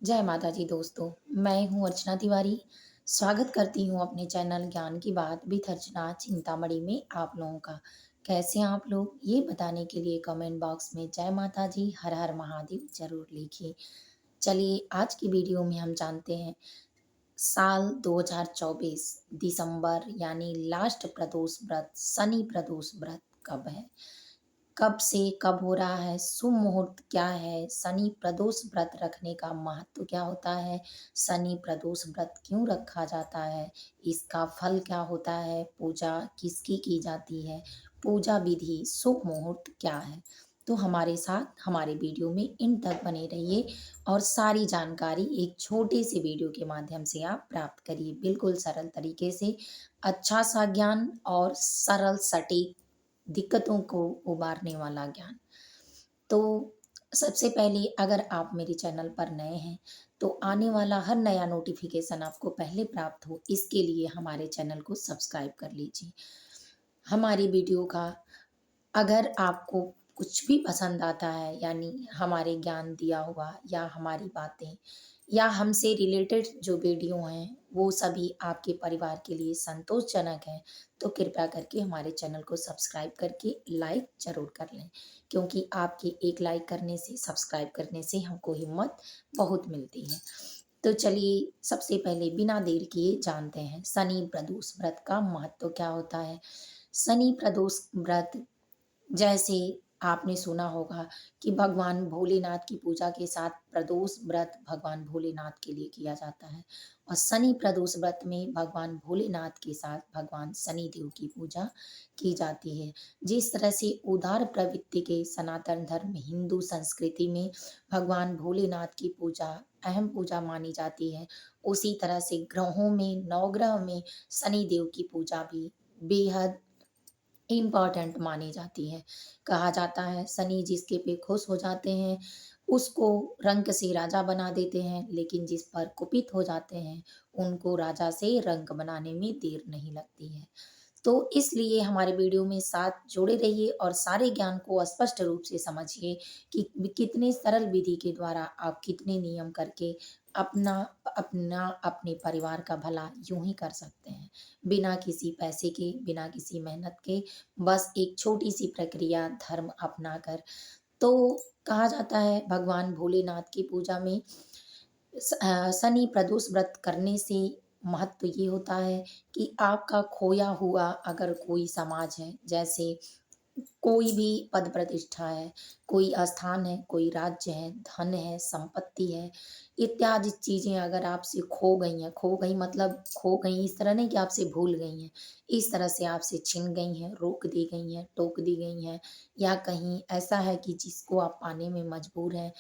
जय माता जी दोस्तों, मैं हूँ अर्चना तिवारी। स्वागत करती हूँ अपने चैनल ज्ञान की बात विथ अर्चना चिंतामणि में आप लोगों का। कैसे हैं आप लोग? ये बताने के लिए कमेंट बॉक्स में जय माता जी, हर हर महादेव ज़रूर लिखिए। चलिए आज की वीडियो में हम जानते हैं साल 2024 दिसंबर यानी लास्ट प्रदोष व्रत, शनि प्रदोष व्रत कब है? कब से कब हो रहा है, शुभ मुहूर्त क्या है, शनि प्रदोष व्रत रखने का महत्व क्या होता है, शनि प्रदोष व्रत क्यों रखा जाता है, इसका फल क्या होता है, पूजा किसकी की जाती है, पूजा विधि, शुभ मुहूर्त क्या है। तो हमारे साथ हमारे वीडियो में इन तक बने रहिए और सारी जानकारी एक छोटे से वीडियो के माध्यम से आप प्राप्त करिए, बिल्कुल सरल तरीके से। अच्छा सा ज्ञान और सरल सटीक दिक्कतों को उबारने वाला ज्ञान। तो सबसे पहले अगर आप मेरे चैनल पर नए हैं तो आने वाला हर नया नोटिफिकेशन आपको पहले प्राप्त हो, इसके लिए हमारे चैनल को सब्सक्राइब कर लीजिए। हमारी वीडियो का अगर आपको कुछ भी पसंद आता है, यानी हमारे ज्ञान दिया हुआ या हमारी बातें या हमसे रिलेटेड जो वीडियो हैं वो सभी आपके परिवार के लिए संतोषजनक हैं, तो कृपया करके हमारे चैनल को सब्सक्राइब करके लाइक ज़रूर कर लें, क्योंकि आपके एक लाइक करने से, सब्सक्राइब करने से हमको हिम्मत बहुत मिलती है। तो चलिए सबसे पहले बिना देर किए जानते हैं शनि प्रदोष व्रत का महत्व क्या होता है। शनि प्रदोष व्रत, जैसे आपने सुना होगा कि भगवान भोलेनाथ की पूजा के साथ प्रदोष व्रत भगवान भोलेनाथ के लिए किया जाता है और शनि प्रदोष व्रत में भगवान भोलेनाथ के साथ भगवान शनि देव की पूजा की जाती है। जिस तरह से उदार प्रवृत्ति के सनातन धर्म हिंदू संस्कृति में भगवान भोलेनाथ की पूजा अहम पूजा मानी जाती है, उसी तरह से ग्रहों में नवग्रह में शनि देव की पूजा भी बेहद इम्पॉर्टेंट मानी जाती है। कहा जाता है शनि जिसके पे खुश हो जाते हैं उसको रंक से राजा बना देते हैं, लेकिन जिस पर कुपित हो जाते हैं उनको राजा से रंक बनाने में देर नहीं लगती है। तो इसलिए हमारे वीडियो में साथ जुड़े रहिए और सारे ज्ञान को स्पष्ट रूप से समझिए कि कितने सरल विधि के द्वारा आप कितने नियम करके अपना अपना अपने परिवार का भला यूं ही कर सकते हैं, बिना किसी पैसे के, बिना किसी मेहनत के, बस एक छोटी सी प्रक्रिया धर्म अपनाकर। तो कहा जाता है भगवान भोलेनाथ की पूजा में शनि प्रदोष व्रत करने से महत्व ये होता है कि आपका खोया हुआ अगर कोई समाज है, जैसे कोई भी पद प्रतिष्ठा है, कोई स्थान है, कोई राज्य है, धन है, संपत्ति है, इत्यादि चीज़ें अगर आपसे खो गई हैं, खो गई मतलब खो गई इस तरह नहीं कि आपसे भूल गई हैं, इस तरह से आपसे छिन गई हैं, रोक दी गई हैं, टोक दी गई हैं, या कहीं ऐसा है कि जिसको आप पाने में मजबूर हैं,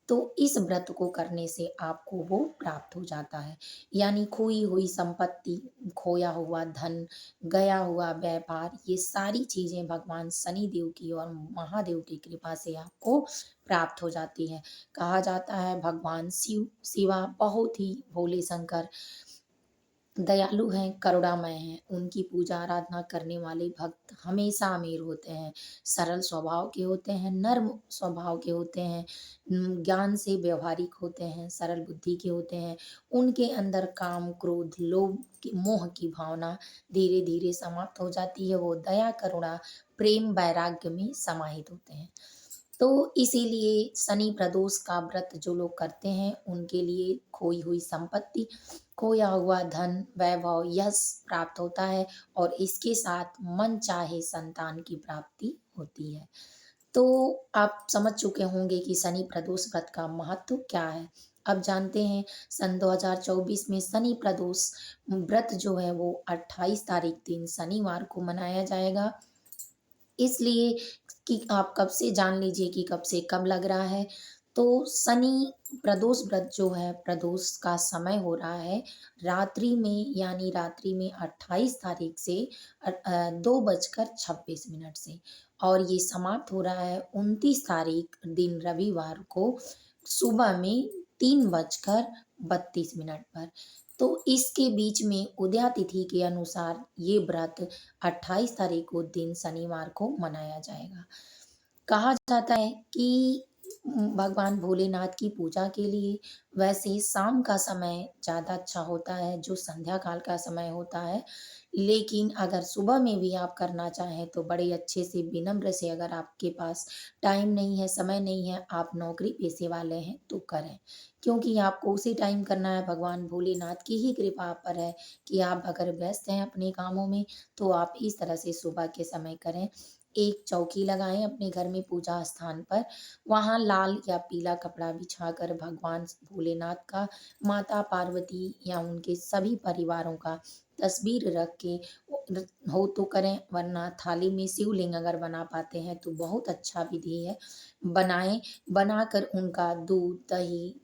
तो इस व्रत को करने से आपको वो प्राप्त हो जाता है। यानी खोई हुई संपत्ति, खोया हुआ धन, गया हुआ व्यापार, ये सारी चीज़ें भगवान शनि देव की और महादेव की कृपा से आपको प्राप्त हो जाती है। कहा जाता है भगवान शिवा बहुत ही भोले शंकर दयालु हैं, करुणामय हैं, उनकी पूजा आराधना करने वाले भक्त हमेशा अमीर होते हैं, सरल स्वभाव के होते हैं, नर्म स्वभाव के होते हैं, ज्ञान से व्यवहारिक होते हैं, सरल बुद्धि के होते हैं। उनके अंदर काम, क्रोध, लोभ की, मोह की भावना धीरे धीरे समाप्त हो जाती है। वो दया, करुणा, प्रेम, वैराग्य में समाहित होते हैं। तो इसीलिए शनि प्रदोष का व्रत जो लोग करते हैं उनके लिए खोई हुई संपत्ति, खोया हुआ धन, वैभव, यश प्राप्त होता है और इसके साथ मन चाहे संतान की प्राप्ति होती है। तो आप समझ चुके होंगे कि शनि प्रदोष व्रत का महत्व क्या है। अब जानते हैं सन 2024 में शनि प्रदोष व्रत जो है वो 28 तारीख दिन शनिवार को मनाया जाएगा। इसलिए कि आप कब से जान लीजिए कि कब से कब लग रहा है। तो शनि प्रदोष व्रत जो है, प्रदोष का समय हो रहा है रात्रि में, यानी रात्रि में 28 तारीख से 2:26 से, और ये समाप्त हो रहा है 29 तारीख दिन रविवार को सुबह में 3:32 पर। तो इसके बीच में उदया तिथि के अनुसार ये व्रत 28 तारीख को दिन शनिवार को मनाया जाएगा। कहा जाता है कि भगवान भोलेनाथ की पूजा के लिए वैसे शाम का समय ज़्यादा अच्छा होता है, जो संध्या काल का समय होता है। लेकिन अगर सुबह में भी आप करना चाहें तो बड़े अच्छे से विनम्र से, अगर आपके पास टाइम नहीं है, समय नहीं है, आप नौकरी पेशे वाले हैं तो करें। क्योंकि आपको उसी टाइम करना है, भगवान भोलेनाथ की ही कृपा आप पर है कि आप अगर व्यस्त हैं अपने कामों में तो आप इस तरह से सुबह के समय करें। एक चौकी लगाएँ अपने घर में पूजा स्थान पर, वहाँ लाल या पीला कपड़ा बिछाकर भगवान भोलेनाथ का, माता पार्वती या उनके सभी परिवारों का तस्वीर रख के हो तो करें, वरना थाली में शिवलिंग अगर बना पाते हैं तो बहुत अच्छा विधि है। बनाएँ, बनाकर उनका दूध, दही,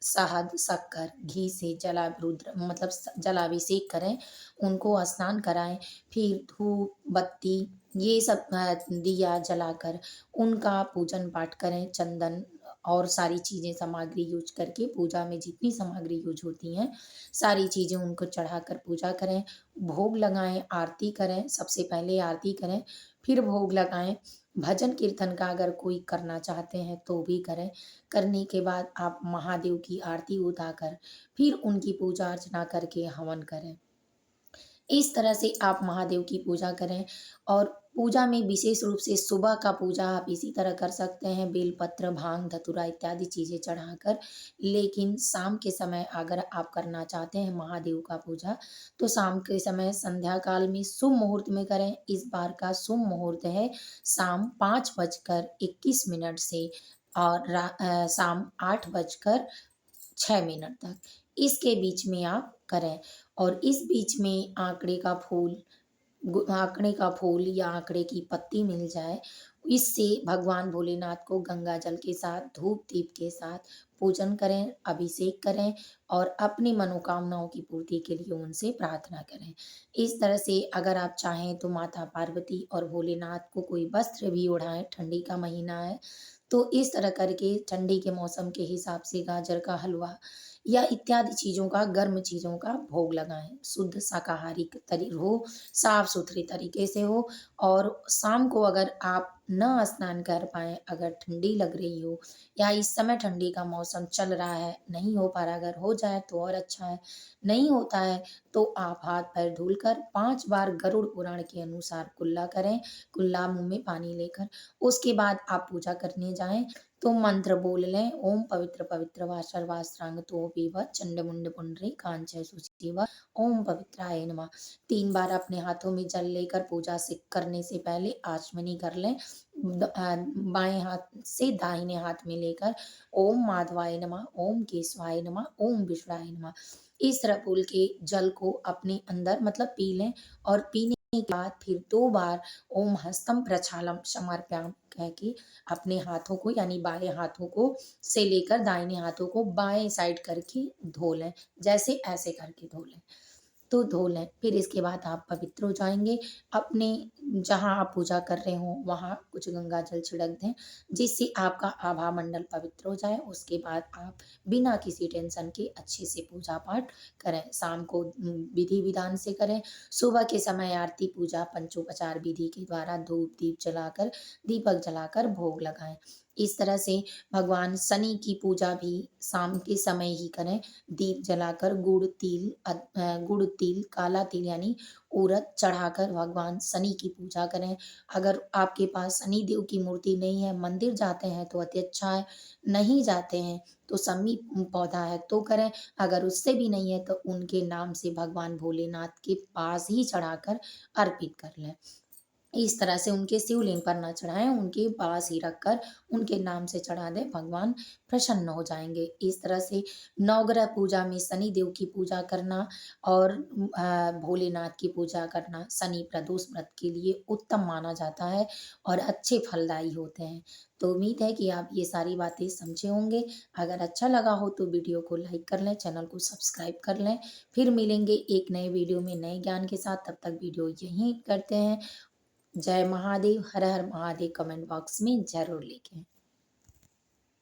शहद, शक्कर, घी से जलारुद्र मतलब जलाभिषेक करें, उनको स्नान कराएँ, फिर धूप, बत्ती ये सब दिया जलाकर उनका पूजन पाठ करें, चंदन और सारी चीज़ें सामग्री यूज़ करके पूजा में जितनी सामग्री यूज़ होती हैं, सारी चीज़ें उनको चढ़ाकर पूजा करें, भोग लगाएँ, आरती करें, सबसे पहले आरती करें, फिर भोग लगाएँ। भजन कीर्तन का अगर कोई करना चाहते हैं तो भी करें। करने के बाद आप महादेव की आरती उतारकर फिर उनकी पूजा अर्चना करके हवन करें। इस तरह से आप महादेव की पूजा करें और पूजा में विशेष रूप से सुबह का पूजा आप इसी तरह कर सकते हैं, बेलपत्र, भांग, धतूरा इत्यादि चीज़ें चढ़ाकर। लेकिन शाम के समय अगर आप करना चाहते हैं महादेव का पूजा, तो शाम के समय संध्या काल में शुभ मुहूर्त में करें। इस बार का शुभ मुहूर्त है शाम 5:21 से और शाम 8:06 तक, इसके बीच में आप करें। और इस बीच में आँकड़े का फूल या आँकड़े की पत्ती मिल जाए, इससे भगवान भोलेनाथ को गंगा जल के साथ, धूप-दीप के साथ पूजन करें, अभिषेक करें और अपनी मनोकामनाओं की पूर्ति के लिए उनसे प्रार्थना करें। इस तरह से अगर आप चाहें तो माता पार्वती और भोलेनाथ को कोई वस्त्र भी ओढ़ाएँ, ठंडी का महीना है, तो इस तरह करके ठंडी के मौसम के हिसाब से गाजर का हलवा या इत्यादि चीज़ों का, गर्म चीज़ों का भोग लगाएँ। शुद्ध शाकाहारी हो, साफ-सुथरे तरीके से हो और शाम को अगर आप ना स्नान कर पाएँ, अगर ठंडी लग रही हो या इस समय ठंडी का मौसम चल रहा है, नहीं हो पा रहा, अगर हो जाए तो और अच्छा है। नहीं होता है तो आप हाथ-पैर धुलकर 5 बार गरुड़ पुराण के अनुसार कुल्ला करें, कुल्ला मुँह में पानी लेकर। उसके बाद आप पूजा करने जाएँ तो मंत्र बोल लें, ओम पवित्र पवित्र वा सर्वास्त्रांगतोऽपि चंडमुंड पुंडरीकाक्षं सुशिवा ओम पवित्राय नमः। 3 बार अपने हाथों में जल लेकर पूजा से करने से पहले आचमनी कर लें। बाएँ हाथ से दाहिने हाथ में लेकर ओम माधवाय नमः, ओम केशवाय नमः, ओम विष्णुवाय नमः। इस तरह बोल के जल को अपने अंदर मतलब पी लें और पीने के बाद फिर 2 बार ओम हस्तं प्रक्षालम समर्पयामि कह के अपने हाथों को यानी बाएँ हाथों को से लेकर दाहिने हाथों को बाएँ साइड करके धो लें। जैसे ऐसे करके धो लें। तो धो लें। फिर इसके बाद आप पवित्र हो जाएँगे। अपने जहाँ आप पूजा कर रहे हों, वहाँ कुछ गंगा जल छिड़क दें, जिससे आपका आभा मंडल पवित्र हो जाए। उसके बाद आप बिना किसी टेंशन के अच्छे से पूजा-पाठ करें। शाम को विधि-विधान से करें। सुबह के समय आरती, पूजा, पंचोपचार विधि के द्वारा धूप-दीप जलाकर, दीपक जलाकर भोग लगाएँ। इस तरह से भगवान शनि की पूजा भी शाम के समय ही करें। दीप जलाकर गुड़, तिल, काला तिल यानी उड़द चढ़ाकर भगवान शनि की पूजा करें। अगर आपके पास शनि देव की मूर्ति नहीं है, मंदिर जाते हैं तो अति अच्छा है, नहीं जाते हैं तो शमी पौधा है तो करें। अगर उससे भी नहीं है तो उनके नाम से भगवान भोलेनाथ के पास ही चढ़ाकर अर्पित कर लें। इस तरह से उनके शिवलिंग पर ना चढ़ाएँ, उनके पास ही रखकर उनके नाम से चढ़ा दें, भगवान प्रसन्न हो जाएँगे। इस तरह से नवग्रह पूजा में शनि देव की पूजा करना और भोलेनाथ की पूजा करना शनि प्रदोष व्रत के लिए उत्तम माना जाता है और अच्छे फलदायी होते हैं। तो उम्मीद है कि आप ये सारी बातें समझे होंगे। अगर अच्छा लगा हो तो वीडियो को लाइक कर लें, चैनल को सब्सक्राइब कर लें। फिर मिलेंगे एक नए वीडियो में नए ज्ञान के साथ, तब तक वीडियो यहीं करते हैं। जय महादेव, हर हर महादेव कमेंट बॉक्स में ज़रूर लिखें।